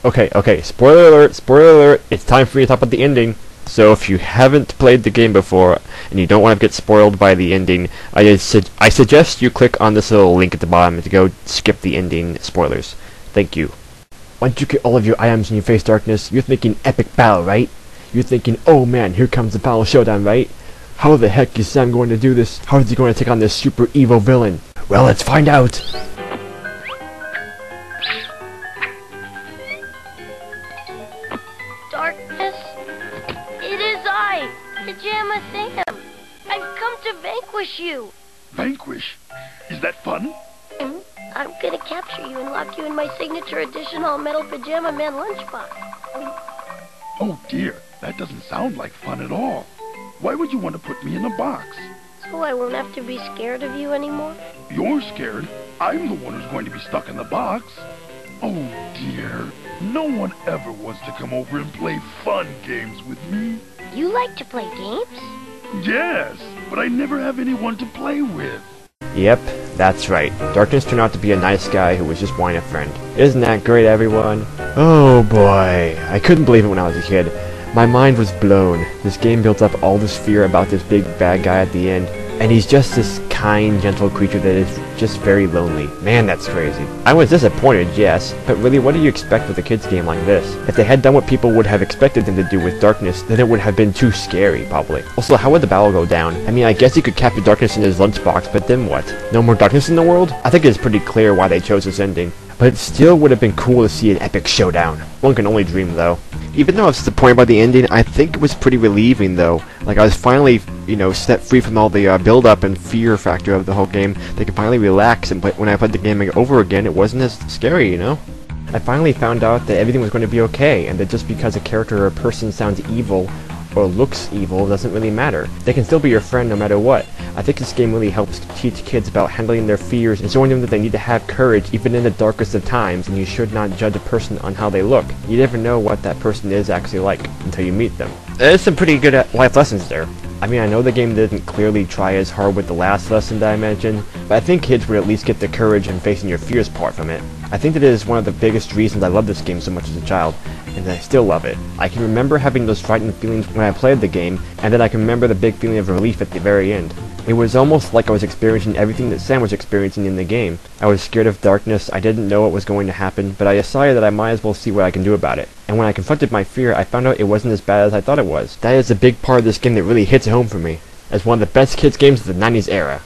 Okay, spoiler alert, it's time for me to talk about the ending. So if you haven't played the game before, and you don't want to get spoiled by the ending, I suggest you click on this little link at the bottom to go skip the ending spoilers. Thank you. Once you get all of your items and you face darkness, you're thinking epic battle, right? You're thinking, oh man, here comes the final showdown, right? How the heck is Sam going to do this? How is he going to take on this super evil villain? Well, let's find out! Darkness? It is I, Pajama Sam. I've come to vanquish you. Vanquish? Is that fun? I'm gonna capture you and lock you in my signature edition all-metal Pajama Man lunchbox. Oh dear, that doesn't sound like fun at all. Why would you want to put me in a box? So I won't have to be scared of you anymore? You're scared. I'm the one who's going to be stuck in the box. Oh dear, no one ever wants to come over and play fun games with me. You like to play games? Yes, but I never have anyone to play with. Yep, that's right. Darkness turned out to be a nice guy who was just wanting a friend. Isn't that great, everyone? Oh boy, I couldn't believe it when I was a kid. My mind was blown. This game built up all this fear about this big bad guy at the end, and he's just this kind, gentle creature that is just very lonely. Man, that's crazy. I was disappointed, yes, but really, what do you expect with a kid's game like this? If they had done what people would have expected them to do with Darkness, then it would have been too scary, probably. Also, how would the battle go down? I mean, I guess he could capture Darkness in his lunchbox, but then what? No more Darkness in the world? I think it's pretty clear why they chose this ending. But it still would have been cool to see an epic showdown. One can only dream, though. Even though I was disappointed by the ending, I think it was pretty relieving, though. Like, I was finally, set free from all the build-up and fear factor of the whole game. They could finally relax, and when I played the game over again, it wasn't as scary, I finally found out that everything was going to be okay, and that just because a character or a person sounds evil or looks evil doesn't really matter. They can still be your friend no matter what. I think this game really helps teach kids about handling their fears and showing them that they need to have courage even in the darkest of times, and you should not judge a person on how they look. You never know what that person is actually like until you meet them. There's some pretty good life lessons there. I mean, I know the game didn't clearly try as hard with the last lesson that I mentioned, but I think kids would at least get the courage and facing your fears part from it. I think that it is one of the biggest reasons I love this game so much as a child, and I still love it. I can remember having those frightened feelings when I played the game, and then I can remember the big feeling of relief at the very end. It was almost like I was experiencing everything that Sam was experiencing in the game. I was scared of darkness, I didn't know what was going to happen, but I decided that I might as well see what I can do about it. And when I confronted my fear, I found out it wasn't as bad as I thought it was. That is a big part of this game that really hits home for me, as one of the best kids games of the 90s era.